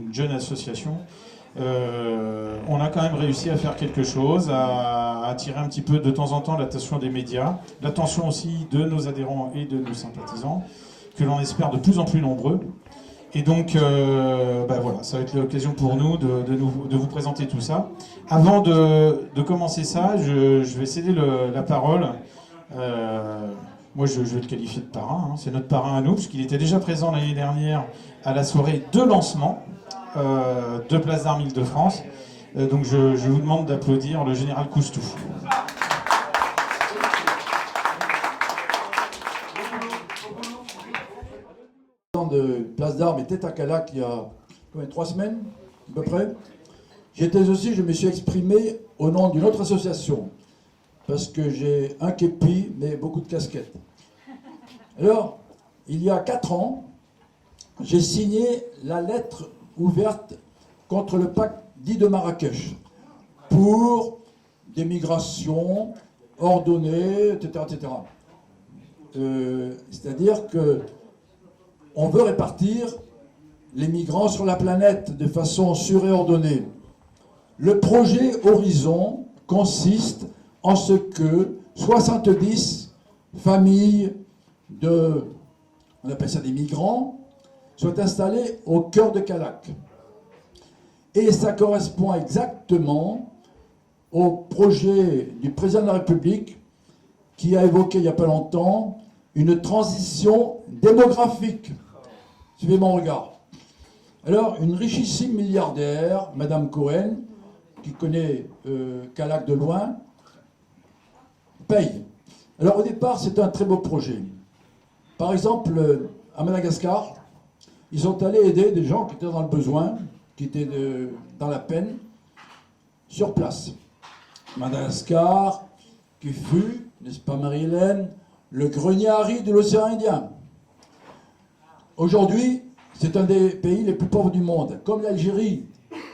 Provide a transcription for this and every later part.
une jeune association, on a quand même réussi à faire quelque chose, à attirer un petit peu de temps en temps l'attention des médias, l'attention aussi de nos adhérents et de nos sympathisants, que l'on espère de plus en plus nombreux. Et donc, voilà, ça va être l'occasion pour nous de vous présenter tout ça. Avant de commencer ça, je vais céder la parole. Moi, je vais le qualifier de parrain. C'est notre parrain à nous, puisqu'il était déjà présent l'année dernière à la soirée de lancement de Place d'Armes Île-de-France. Donc, je vous demande d'applaudir le général Coustou. De Place d'Armes était à Calac il y a 3 semaines à peu près. Je me suis exprimé au nom d'une autre association parce que j'ai un képi mais beaucoup de casquettes. Alors, il y a 4 ans, j'ai signé la lettre ouverte contre le pacte dit de Marrakech pour des migrations ordonnées, etc. etc. C'est-à-dire que on veut répartir les migrants sur la planète de façon sûre et ordonnée. Le projet Horizon consiste en ce que 70 familles on appelle ça des migrants, soient installées au cœur de Calac. Et ça correspond exactement au projet du président de la République qui a évoqué il n'y a pas longtemps une transition démographique. Suivez mon regard. Alors, une richissime milliardaire, Madame Cohen, qui connaît Calac de loin, paye. Alors, au départ, c'est un très beau projet. Par exemple, à Madagascar, ils sont allés aider des gens qui étaient dans le besoin, qui étaient dans la peine, sur place. Madagascar, qui fut, n'est-ce pas Marie-Hélène, le grenier à riz de l'océan Indien. Aujourd'hui, c'est un des pays les plus pauvres du monde. Comme l'Algérie,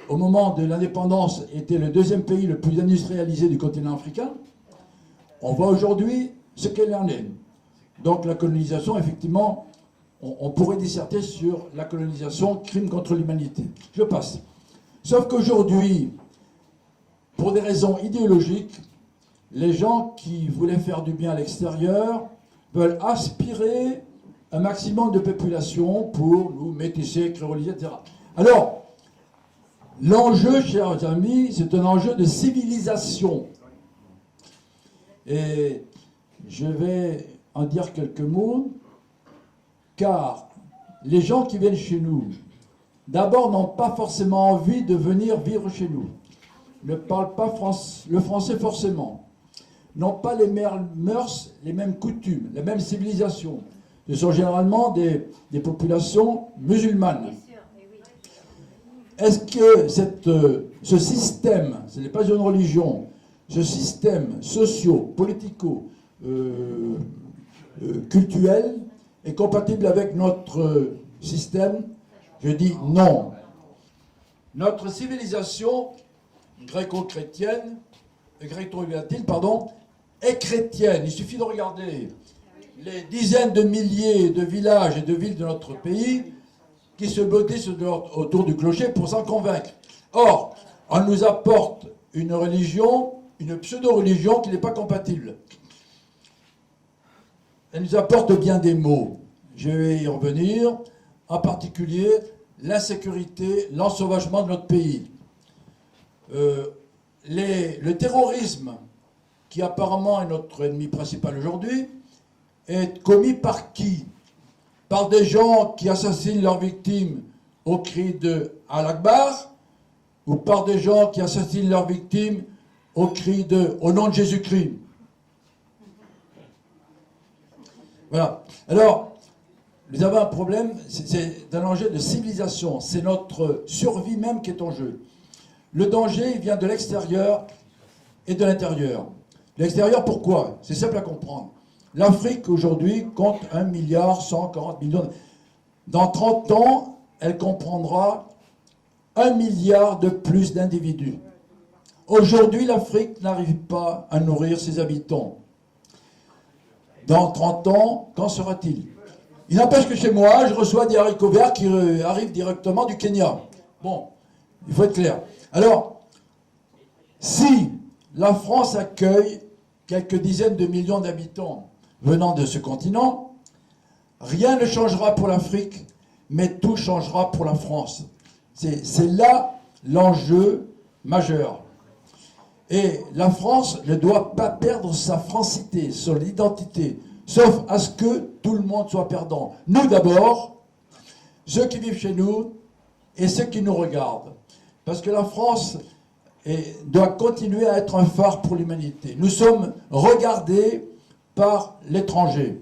au moment de l'indépendance, était le 2e pays le plus industrialisé du continent africain, on voit aujourd'hui ce qu'elle en est. Donc la colonisation, effectivement, on pourrait disserter sur la colonisation, crime contre l'humanité. Je passe. Sauf qu'aujourd'hui, pour des raisons idéologiques, les gens qui voulaient faire du bien à l'extérieur veulent aspirer un maximum de population pour nous métisser, créoliser, etc. Alors, l'enjeu, chers amis, c'est un enjeu de civilisation. Et je vais en dire quelques mots, car les gens qui viennent chez nous, d'abord n'ont pas forcément envie de venir vivre chez nous, ne parlent pas le français forcément, n'ont pas les mêmes mœurs, les mêmes coutumes, la même civilisation. Ce sont généralement des populations musulmanes. Est-ce que ce système, ce n'est pas une religion, ce système socio-politico-culturel est compatible avec notre système? Je dis non. Notre civilisation gréco-chrétienne, gréco-latine, pardon, est chrétienne. Il suffit de regarder les dizaines de milliers de villages et de villes de notre pays qui se blottissent autour du clocher pour s'en convaincre. Or, on nous apporte une religion, une pseudo-religion qui n'est pas compatible. Elle nous apporte bien des maux. Je vais y revenir, en particulier l'insécurité, l'ensauvagement de notre pays. Le terrorisme, qui apparemment est notre ennemi principal aujourd'hui, est commis par qui? Par des gens qui assassinent leurs victimes au cri de Allah Akbar, ou par des gens qui assassinent leurs victimes au cri de au nom de Jésus-Christ. Voilà. Alors, nous avons un problème, c'est un enjeu de civilisation, c'est notre survie même qui est en jeu. Le danger, il vient de l'extérieur et de l'intérieur. L'extérieur, pourquoi? C'est simple à comprendre. L'Afrique, aujourd'hui, compte 1,140 milliard. Dans 30 ans, elle comprendra 1 milliard de plus d'individus. Aujourd'hui, l'Afrique n'arrive pas à nourrir ses habitants. Dans 30 ans, qu'en sera-t-il? Il n'empêche que chez moi, je reçois des haricots verts qui arrivent directement du Kenya. Bon, il faut être clair. Alors, si la France accueille quelques dizaines de millions d'habitants venant de ce continent, rien ne changera pour l'Afrique, mais tout changera pour la France. C'est là l'enjeu majeur. Et la France ne doit pas perdre sa francité, son identité, sauf à ce que tout le monde soit perdant. Nous d'abord, ceux qui vivent chez nous et ceux qui nous regardent. Parce que la France doit continuer à être un phare pour l'humanité. Nous sommes regardés par l'étranger.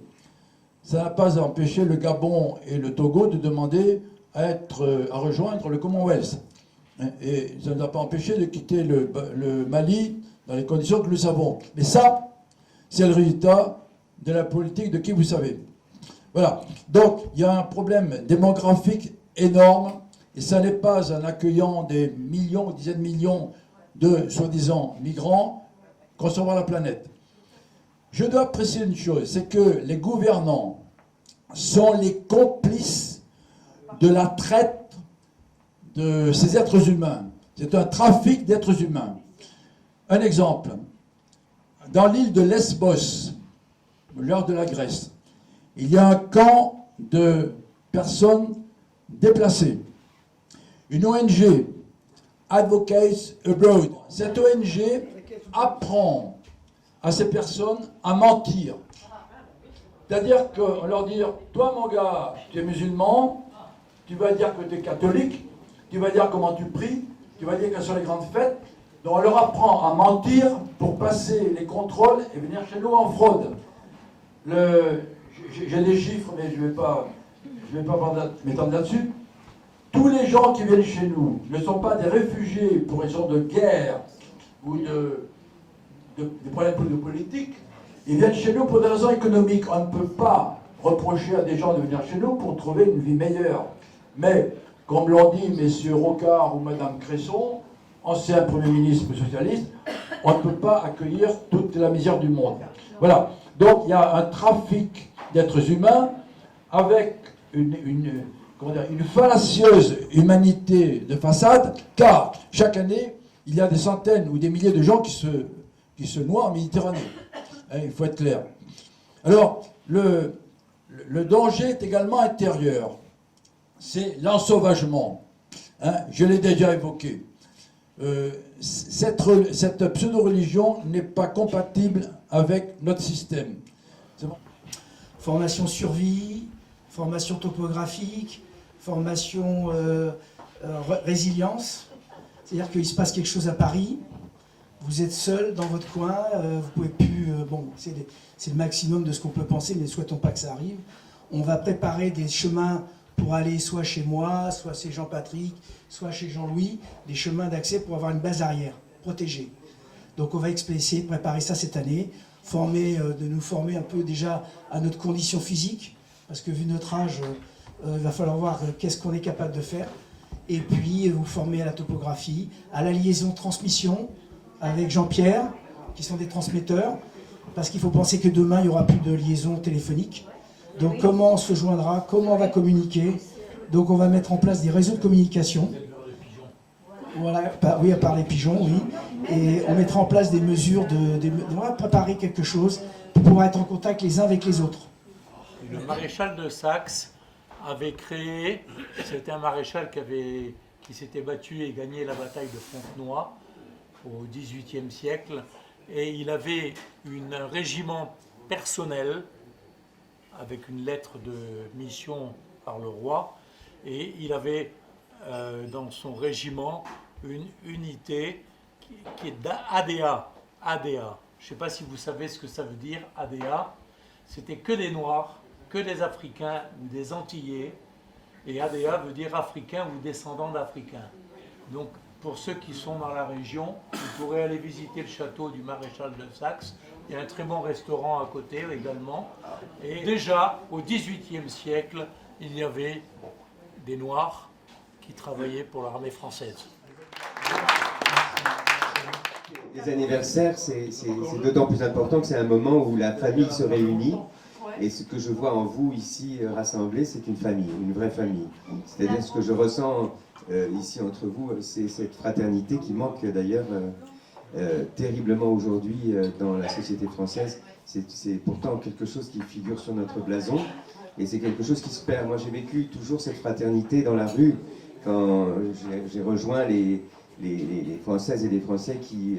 Ça n'a pas empêché le Gabon et le Togo de demander à rejoindre le Commonwealth. Et ça ne nous a pas empêché de quitter le Mali dans les conditions que nous savons. Mais ça, c'est le résultat de la politique de qui vous savez. Voilà. Donc, il y a un problème démographique énorme, et ça n'est pas en accueillant des millions, dizaines de millions de soi-disant migrants qu'on sauvera la planète. Je dois préciser une chose, c'est que les gouvernants sont les complices de la traite de ces êtres humains. C'est un trafic d'êtres humains. Un exemple. Dans l'île de Lesbos, au nord de la Grèce, il y a un camp de personnes déplacées. Une ONG, Advocates Abroad, cette ONG apprend à ces personnes à mentir. C'est-à-dire qu'on leur dit, toi mon gars, tu es musulman, tu vas dire que tu es catholique, tu vas dire comment tu pries, tu vas dire quelles sont les grandes fêtes. Donc on leur apprend à mentir pour passer les contrôles et venir chez nous en fraude. J'ai des chiffres, mais je ne vais pas m'étendre là-dessus. Tous les gens qui viennent chez nous ne sont pas des réfugiés pour raison de guerre ou des problèmes de politique. Ils viennent chez nous pour des raisons économiques. On ne peut pas reprocher à des gens de venir chez nous pour trouver une vie meilleure. Mais, comme l'ont dit messieurs Rocard ou madame Cresson, ancien Premier ministre socialiste, on ne peut pas accueillir toute la misère du monde. Voilà. Donc il y a un trafic d'êtres humains avec une fallacieuse humanité de façade, car chaque année, il y a des centaines ou des milliers de gens qui se noient en Méditerranée. Il faut être clair. Alors, le danger est également intérieur. C'est l'ensauvagement. Je l'ai déjà évoqué. Cette pseudo-religion n'est pas compatible avec notre système. C'est bon. Formation survie, formation topographique, formation résilience. C'est-à-dire qu'il se passe quelque chose à Paris, vous êtes seul dans votre coin, vous pouvez plus... c'est le maximum de ce qu'on peut penser, mais ne souhaitons pas que ça arrive. On va préparer des chemins pour aller soit chez moi, soit chez Jean-Patrick, soit chez Jean-Louis, des chemins d'accès pour avoir une base arrière, protégée. Donc on va essayer de préparer ça cette année, de nous former un peu déjà à notre condition physique, parce que vu notre âge, il va falloir voir qu'est-ce qu'on est capable de faire. Et puis vous former à la topographie, à la liaison-transmission avec Jean-Pierre, qui sont des transmetteurs, parce qu'il faut penser que demain, il n'y aura plus de liaison téléphonique. Donc comment on se joindra, comment on va communiquer. Donc on va mettre en place des réseaux de communication. Voilà, oui, à part les pigeons, oui. Et on mettra en place des mesures, on va préparer quelque chose pour pouvoir être en contact les uns avec les autres. Le maréchal de Saxe avait créé, c'était un maréchal qui s'était battu et gagné la bataille de Fontenoy au XVIIIe siècle, et il avait un régiment personnel avec une lettre de mission par le roi, et il avait dans son régiment une unité qui est d'ADA. ADA. Je ne sais pas si vous savez ce que ça veut dire, ADA. C'était que des Noirs, que des Africains ou des Antillais, et ADA veut dire Africain ou descendant d'Africains. Donc, pour ceux qui sont dans la région, vous pourrez aller visiter le château du maréchal de Saxe. Il y a un très bon restaurant à côté également. Et déjà, au XVIIIe siècle, il y avait des Noirs qui travaillaient pour l'armée française. Les anniversaires, c'est d'autant plus important que c'est un moment où la famille se réunit Et ce que je vois en vous ici rassemblés, c'est une famille, une vraie famille. C'est-à-dire ce que je ressens ici entre vous, c'est cette fraternité qui manque d'ailleurs terriblement aujourd'hui dans la société française. C'est pourtant quelque chose qui figure sur notre blason et c'est quelque chose qui se perd. Moi j'ai vécu toujours cette fraternité dans la rue quand j'ai rejoint les Françaises et les Français qui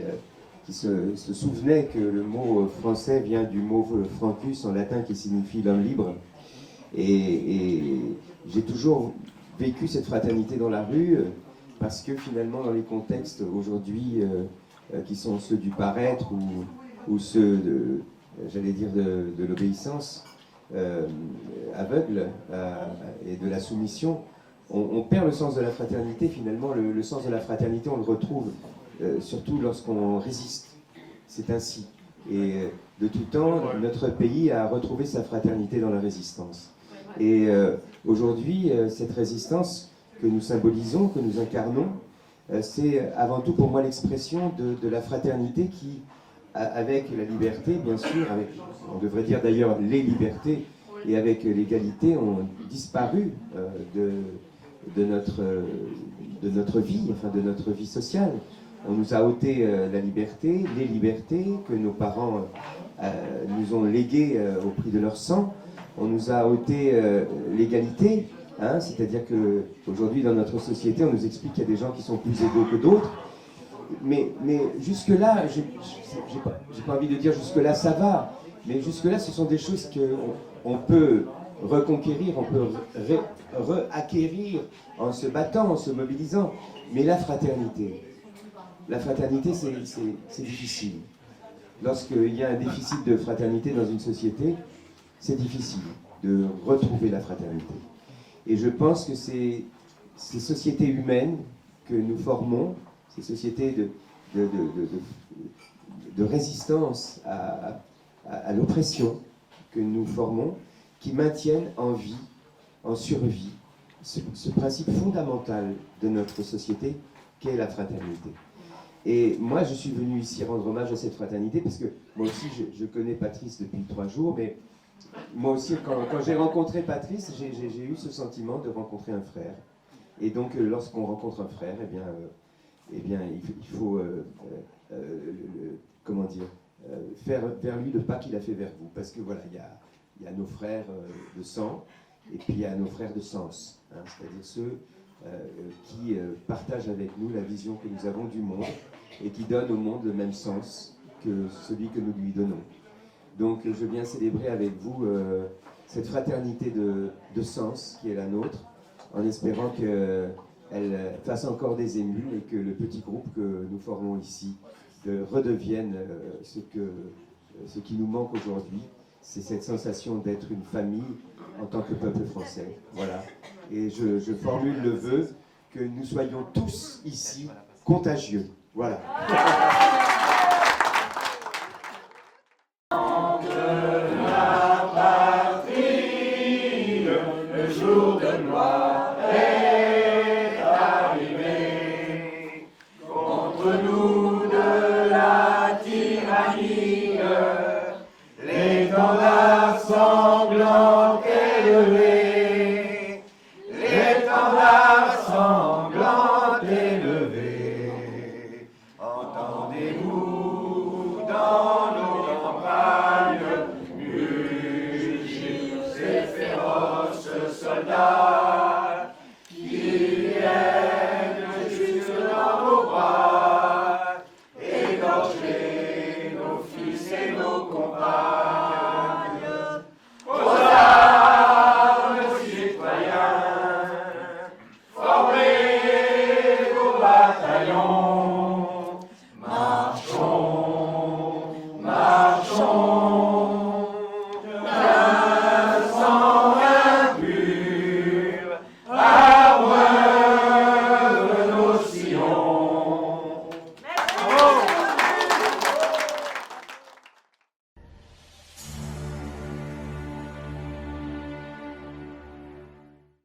se souvenaient que le mot français vient du mot francus en latin qui signifie l'homme libre. Et j'ai toujours vécu cette fraternité dans la rue parce que finalement dans les contextes aujourd'hui qui sont ceux du paraître ou ceux de, j'allais dire, de l'obéissance aveugle et de la soumission, on perd le sens de la fraternité. Finalement, le sens de la fraternité, on le retrouve surtout lorsqu'on résiste. C'est ainsi. Et de tout temps, notre pays a retrouvé sa fraternité dans la résistance. Et aujourd'hui, cette résistance que nous symbolisons, que nous incarnons, c'est avant tout pour moi l'expression de la fraternité qui, avec la liberté, bien sûr, avec, on devrait dire d'ailleurs les libertés, et avec l'égalité, ont disparu de notre vie, enfin de notre vie sociale. On nous a ôté la liberté, les libertés que nos parents nous ont léguées au prix de leur sang. On nous a ôté l'égalité, hein, c'est-à-dire qu'aujourd'hui dans notre société, on nous explique qu'il y a des gens qui sont plus égaux que d'autres. Mais jusque-là, j'ai pas envie de dire jusque-là ça va, mais jusque-là ce sont des choses qu'on peut reconquérir, on peut reacquérir en se battant, en se mobilisant. Mais la fraternité c'est difficile. Lorsqu'il y a un déficit de fraternité dans une société, c'est difficile de retrouver la fraternité. Et je pense que ces sociétés humaines que nous formons, ces sociétés de résistance à l'oppression que nous formons, qui maintiennent en vie, en survie, ce principe fondamental de notre société qu'est la fraternité. Et moi, je suis venu ici rendre hommage à cette fraternité parce que moi aussi, je connais Patrice depuis 3 jours, mais moi aussi, quand j'ai rencontré Patrice, j'ai eu ce sentiment de rencontrer un frère. Et donc, lorsqu'on rencontre un frère, eh bien, il faut, comment dire, faire vers lui le pas qu'il a fait vers vous. Parce que voilà, il y a nos frères de sang, et puis il y a nos frères de sens, hein, c'est-à-dire ceux qui partagent avec nous la vision que nous avons du monde et qui donnent au monde le même sens que celui que nous lui donnons. Donc je viens célébrer avec vous cette fraternité de sens qui est la nôtre, en espérant qu'elle fasse encore des émules et que le petit groupe que nous formons ici redevienne ce qui nous manque aujourd'hui. C'est cette sensation d'être une famille en tant que peuple français. Voilà. Et je formule le vœu que nous soyons tous ici contagieux. Voilà.